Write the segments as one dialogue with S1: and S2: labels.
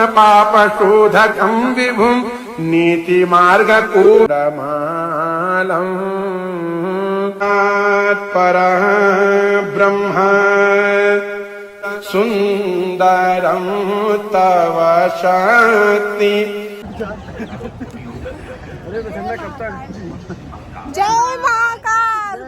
S1: पापशोधकं विभुं नीतिमार्गकूटमालम् परः ब्रह्म सुन्दरं तव शक्ति।
S2: जय Mahakal.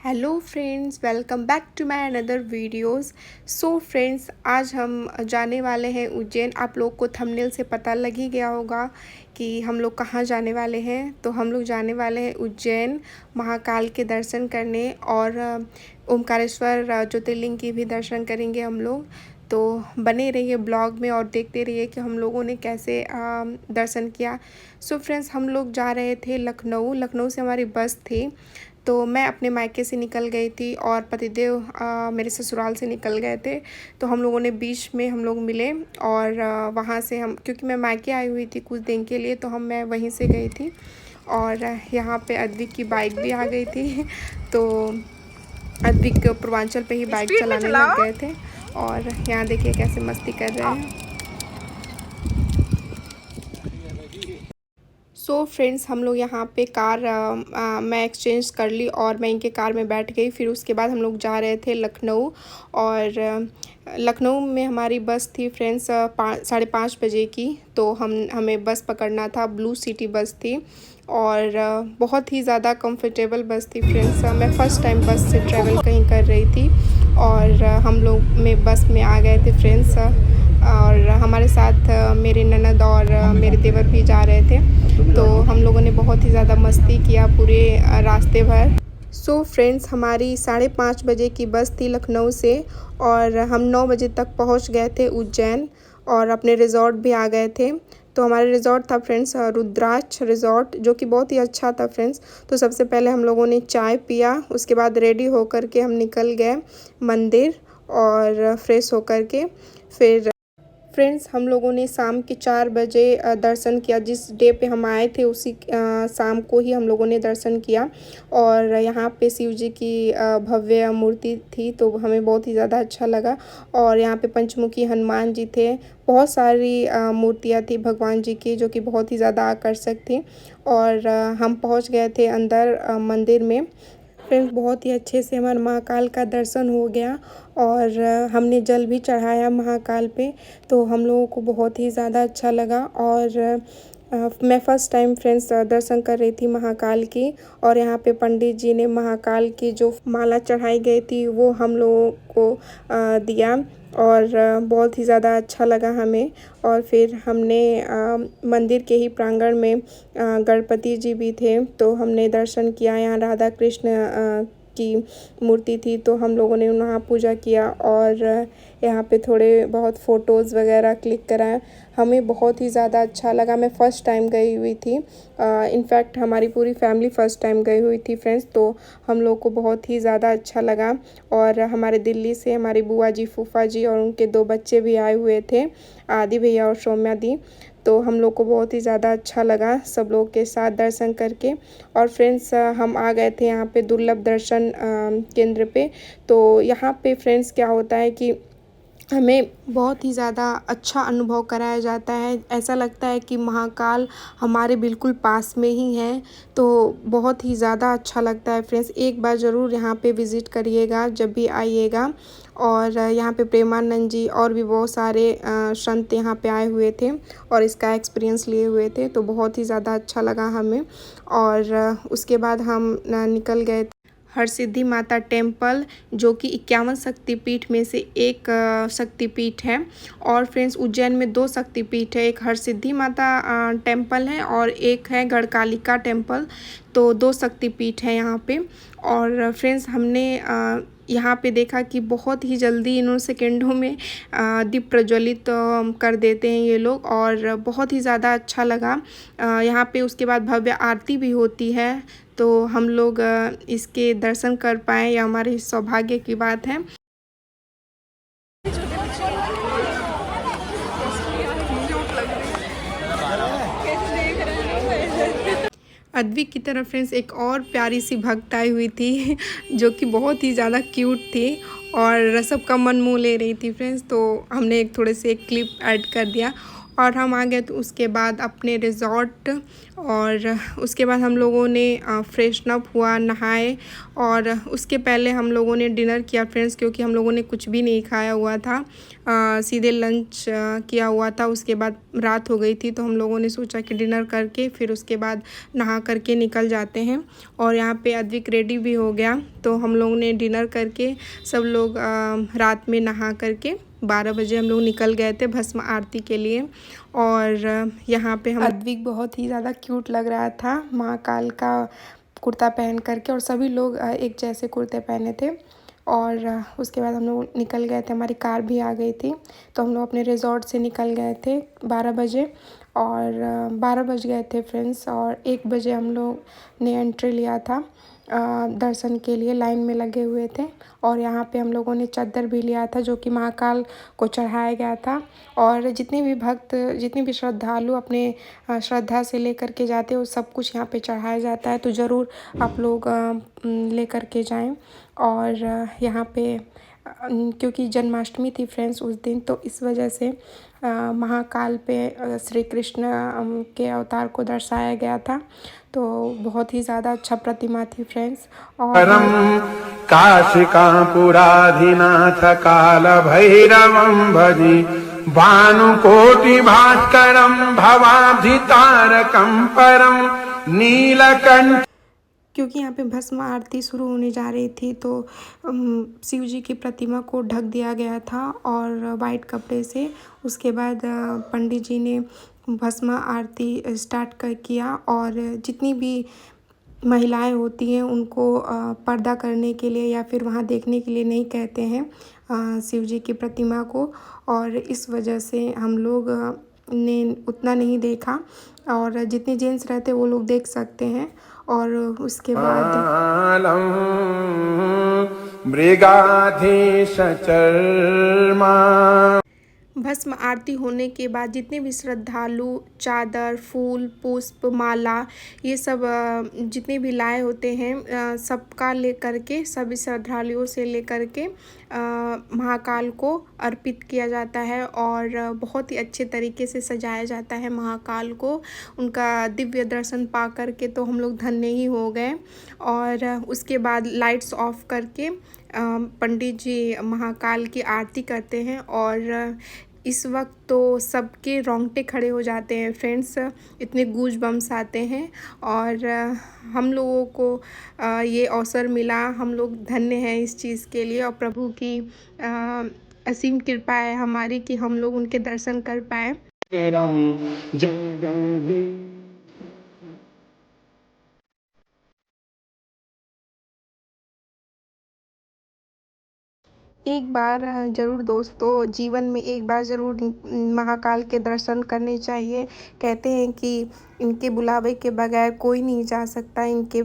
S2: Hello friends, welcome back to my another videos. So friends, आज हम जाने वाले हैं उज्जैन। आप लोग को थंबनेल से पता लग ही गया होगा कि हम लोग कहाँ जाने वाले हैं। तो हम लोग जाने वाले हैं उज्जैन महाकाल के दर्शन करने और ओमकारेश्वर ज्योतिर्लिंग की भी दर्शन करेंगे हम लोग। तो बने रहिए ब्लॉग में और देखते रहिए कि हम लोगों ने कैसे दर्शन किया। सो फ्रेंड्स, हम लोग जा रहे थे लखनऊ से हमारी बस थी। तो मैं अपने मायके से निकल गई थी और पतिदेव मेरे ससुराल से निकल गए थे। तो हम लोगों ने बीच में हम लोग मिले और वहाँ से हम, क्योंकि मैं मायके आई हुई थी कुछ दिन के लिए, तो मैं वहीं से गई थी। और यहाँ पे अद्विक की बाइक भी आ गई थी। तो अद्विक पूर्वांचल पे ही बाइक चलाने लग गए थे और यहाँ देखिए कैसे मस्ती कर रहे हैं। सो फ्रेंड्स, हम लोग यहाँ पे कार मैं एक्सचेंज कर ली और मैं इनके कार में बैठ गई। फिर उसके बाद हम लोग जा रहे थे लखनऊ और लखनऊ में हमारी बस थी फ्रेंड्स 5:30 बजे की। तो हमें बस पकड़ना था, ब्लू सिटी बस थी और बहुत ही ज़्यादा कंफर्टेबल बस थी फ्रेंड्स। मैं फ़र्स्ट टाइम बस से ट्रैवल कहीं कर रही थी और हम लोग में बस में आ गए थे फ्रेंड्स। और हमारे साथ मेरे ननद और मेरे देवर भी जा रहे थे। तो हम लोगों ने बहुत ही ज़्यादा मस्ती किया पूरे रास्ते भर। सो फ्रेंड्स, हमारी 5:30 बजे की बस थी लखनऊ से और हम 9 बजे तक पहुंच गए थे उज्जैन और अपने रिज़ॉर्ट भी आ गए थे। तो हमारा रिज़ॉर्ट था फ्रेंड्स रुद्राक्ष रिज़ॉर्ट, जो कि बहुत ही अच्छा था फ्रेंड्स। तो सबसे पहले हम लोगों ने चाय पिया, उसके बाद रेडी होकर के हम निकल गए मंदिर और फ्रेश होकर के फिर फ्रेंड्स हम लोगों ने शाम के 4 बजे दर्शन किया। जिस डे पे हम आए थे उसी शाम को ही हम लोगों ने दर्शन किया। और यहाँ पे शिव जी की भव्य मूर्ति थी, तो हमें बहुत ही ज़्यादा अच्छा लगा। और यहाँ पे पंचमुखी हनुमान जी थे, बहुत सारी मूर्तियाँ थी भगवान जी की, जो कि बहुत ही ज़्यादा आकर्षक थी। और हम पहुँच गए थे अंदर मंदिर में। फ्रेंड्स, बहुत ही अच्छे से हमारा महाकाल का दर्शन हो गया और हमने जल भी चढ़ाया महाकाल पे। तो हम लोगों को बहुत ही ज़्यादा अच्छा लगा। और मैं फ़र्स्ट टाइम फ्रेंड्स दर्शन कर रही थी महाकाल की। और यहाँ पे पंडित जी ने महाकाल की जो माला चढ़ाई गई थी वो हम लोगों को दिया और बहुत ही ज़्यादा अच्छा लगा हमें। और फिर हमने मंदिर के ही प्रांगण में गणपति जी भी थे, तो हमने दर्शन किया। यहाँ राधा कृष्ण की मूर्ति थी, तो हम लोगों ने वहाँ पूजा किया और यहाँ पे थोड़े बहुत फ़ोटोज़ वगैरह क्लिक कराए। हमें बहुत ही ज़्यादा अच्छा लगा। मैं फ़र्स्ट टाइम गई हुई थी, इनफैक्ट हमारी पूरी फैमिली फ़र्स्ट टाइम गई हुई थी फ्रेंड्स। तो हम लोग को बहुत ही ज़्यादा अच्छा लगा। और हमारे दिल्ली से हमारी बुआ जी, फूफा जी और उनके 2 बच्चे भी आए हुए थे, आदि भैया और सौम्या दी। तो हम लोग को बहुत ही ज़्यादा अच्छा लगा सब लोग के साथ दर्शन करके। और फ्रेंड्स हम आ गए थे यहाँ पे दुर्लभ दर्शन केंद्र पे। तो यहाँ पे फ्रेंड्स क्या होता है कि हमें बहुत ही ज़्यादा अच्छा अनुभव कराया जाता है। ऐसा लगता है कि महाकाल हमारे बिल्कुल पास में ही है। तो बहुत ही ज़्यादा अच्छा लगता है फ्रेंड्स। एक बार ज़रूर यहाँ पे विज़िट करिएगा जब भी आइएगा। और यहाँ पे प्रेमानंद जी और भी बहुत सारे संत यहाँ पे आए हुए थे और इसका एक्सपीरियंस लिए हुए थे। तो बहुत ही ज़्यादा अच्छा लगा हमें। और उसके बाद हम निकल गए हरसिद्धि माता टेम्पल, जो कि 51 शक्तिपीठ में से एक शक्तिपीठ है। और फ्रेंड्स उज्जैन में 2 शक्तिपीठ है, एक हरसिद्धि माता टेम्पल है और एक है गढ़कालिका टेम्पल। तो 2 शक्तिपीठ है यहाँ पे। और फ्रेंड्स हमने यहाँ पे देखा कि बहुत ही जल्दी इन्होंने सेकेंडों में दीप प्रज्वलित कर देते हैं ये लोग, और बहुत ही ज़्यादा अच्छा लगा। यहाँ पे उसके बाद भव्य आरती भी होती है। तो हम लोग इसके दर्शन कर पाएँ, यह हमारे सौभाग्य की बात है। अद्विक की तरफ फ्रेंड्स एक और प्यारी सी भक्त आई हुई थी जो कि बहुत ही ज़्यादा क्यूट थी और सबका मन मोह ले रही थी फ्रेंड्स। तो हमने एक थोड़े से एक क्लिप ऐड कर दिया और हम आ गए तो उसके बाद अपने रिज़ॉर्ट। और उसके बाद हम लोगों ने फ्रेशन अप हुआ, नहाए और उसके पहले हम लोगों ने डिनर किया फ्रेंड्स, क्योंकि हम लोगों ने कुछ भी नहीं खाया हुआ था। सीधे लंच किया हुआ था। उसके बाद रात हो गई थी तो हम लोगों ने सोचा कि डिनर करके फिर उसके बाद नहा करके निकल जाते हैं। और यहाँ पे अद्विक रेडी भी हो गया तो हम लोगों ने डिनर करके सब लोग रात में नहा करके 12 बजे हम लोग निकल गए थे भस्म आरती के लिए। और यहाँ पे हम अद्विक बहुत ही ज़्यादा क्यूट लग रहा था महाकाल का कुर्ता पहन करके, और सभी लोग एक जैसे कुर्ते पहने थे। और उसके बाद हम लोग निकल गए थे, हमारी कार भी आ गई थी तो हम लोग अपने रिज़ॉर्ट से निकल गए थे 12 बजे। और 12 बज गए थे फ्रेंड्स और 1 बजे हम लोग ने एंट्री लिया था दर्शन के लिए, लाइन में लगे हुए थे। और यहाँ पे हम लोगों ने चादर भी लिया था जो कि महाकाल को चढ़ाया गया था। और जितने भी भक्त, जितने भी श्रद्धालु अपने श्रद्धा से लेकर के जाते हैं वो सब कुछ यहाँ पे चढ़ाया जाता है, तो ज़रूर आप लोग लेकर के जाएं। और यहाँ पे क्योंकि जन्माष्टमी थी फ्रेंड्स उस दिन, तो इस वजह से महाकाल पे श्री कृष्ण के अवतार को दर्शाया गया था। तो बहुत ही ज़्यादा अच्छा प्रतिमा थी फ्रेंड्स। और
S1: परम काशिकापुराधिनाथ काल भैरवं भजे भानुकोटि भास्करं भवाब्धितारकं परम नीलकंठ।
S2: क्योंकि यहाँ पे भस्म आरती शुरू होने जा रही थी तो शिव जी की प्रतिमा को ढक दिया गया था और वाइट कपड़े से। उसके बाद पंडित जी ने भस्म आरती स्टार्ट किया और जितनी भी महिलाएं होती हैं उनको पर्दा करने के लिए या फिर वहाँ देखने के लिए नहीं कहते हैं शिव जी की प्रतिमा को। और इस वजह से हम लोग ने उतना नहीं देखा, और जितने जेंट्स रहते वो लोग देख सकते हैं। और उसके बाद
S1: मृगाधीश चर्मा।
S2: भस्म आरती होने के बाद जितने भी श्रद्धालु चादर, फूल, पुष्प, माला, ये सब जितने भी लाए होते हैं सबका लेकर के, सभी श्रद्धालुओं से लेकर के महाकाल को अर्पित किया जाता है। और बहुत ही अच्छे तरीके से सजाया जाता है महाकाल को। उनका दिव्य दर्शन पा करके तो हम लोग धन्य ही हो गए। और उसके बाद लाइट्स ऑफ करके पंडित जी महाकाल की आरती करते हैं। और इस वक्त तो सबके रोंगटे खड़े हो जाते हैं फ्रेंड्स, इतने गूज बम्स आते हैं। और हम लोगों को ये अवसर मिला, हम लोग धन्य हैं इस चीज़ के लिए। और प्रभु की असीम कृपा है हमारी कि हम लोग उनके दर्शन कर पाए। एक बार ज़रूर दोस्तों, जीवन में एक बार ज़रूर महाकाल के दर्शन करने चाहिए। कहते हैं कि इनके बुलावे के बगैर कोई नहीं जा सकता इनके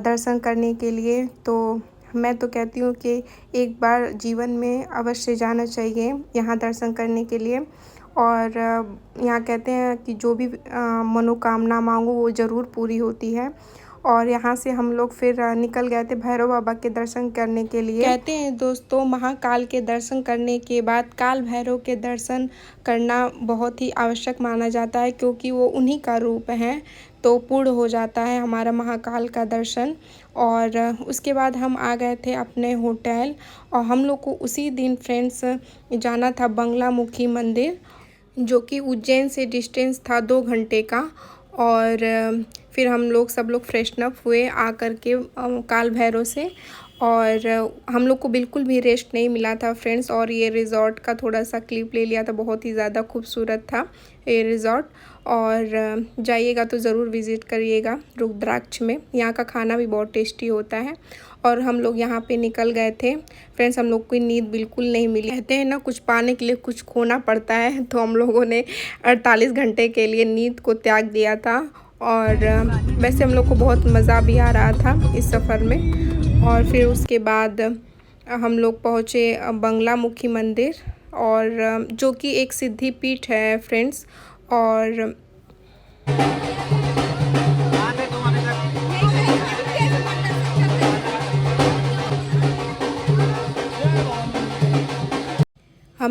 S2: दर्शन करने के लिए। तो मैं तो कहती हूँ कि एक बार जीवन में अवश्य जाना चाहिए यहाँ दर्शन करने के लिए। और यहाँ कहते हैं कि जो भी मनोकामना मांगो वो ज़रूर पूरी होती है। और यहाँ से हम लोग फिर निकल गए थे भैरव बाबा के दर्शन करने के लिए। कहते हैं दोस्तों, महाकाल के दर्शन करने के बाद काल भैरव के दर्शन करना बहुत ही आवश्यक माना जाता है, क्योंकि वो उन्हीं का रूप है, तो पूर्ण हो जाता है हमारा महाकाल का दर्शन। और उसके बाद हम आ गए थे अपने होटल, और हम लोग को उसी दिन फ्रेंड्स जाना था बंगलामुखी मंदिर, जो कि उज्जैन से डिस्टेंस था 2 घंटे का। और फिर हम लोग सब लोग फ्रेशन अप हुए आ कर के काल भैरव से। और हम लोग को बिल्कुल भी रेस्ट नहीं मिला था फ्रेंड्स। और ये रिज़ॉर्ट का थोड़ा सा क्लिप ले लिया था, बहुत ही ज़्यादा खूबसूरत था ये रिज़ॉर्ट। और जाइएगा तो ज़रूर विज़िट करिएगा रुद्राक्ष में, यहाँ का खाना भी बहुत टेस्टी होता है। और हम लोग यहाँ पे निकल गए थे फ्रेंड्स, हम लोग को नींद बिल्कुल नहीं मिली। कहते हैं ना, कुछ पाने के लिए कुछ खोना पड़ता है, तो हम लोगों ने 48 घंटे के लिए नींद को त्याग दिया था। और वैसे हम लोग को बहुत मज़ा भी आ रहा था इस सफ़र में। और फिर उसके बाद हम लोग पहुँचे बंगलामुखी मंदिर, और जो कि एक सिद्धि पीठ है फ्रेंड्स। और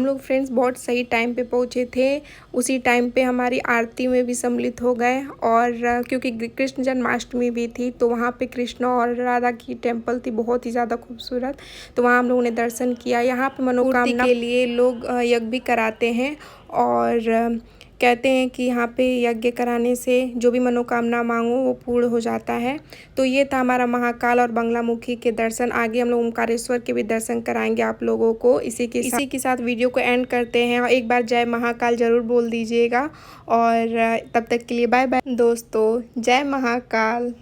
S2: हम लोग फ्रेंड्स बहुत सही टाइम पे पहुँचे थे। उसी टाइम पे हमारी आरती में भी सम्मिलित हो गए और क्योंकि कृष्ण जन्माष्टमी भी थी तो वहाँ पे कृष्ण और राधा की टेम्पल थी बहुत ही ज़्यादा खूबसूरत, तो वहाँ हम लोगों ने दर्शन किया। यहाँ पे मनोकामना के लिए लोग यज्ञ भी कराते हैं और कहते हैं कि यहाँ पे यज्ञ कराने से जो भी मनोकामना मांगो वो पूर्ण हो जाता है। तो ये था हमारा महाकाल और बंगलामुखी के दर्शन। आगे हम लोग ओमकारेश्वर के भी दर्शन कराएंगे आप लोगों को। इसी के साथ वीडियो को एंड करते हैं। एक बार जय महाकाल ज़रूर बोल दीजिएगा और तब तक के लिए बाय बाय दोस्तों। जय महाकाल।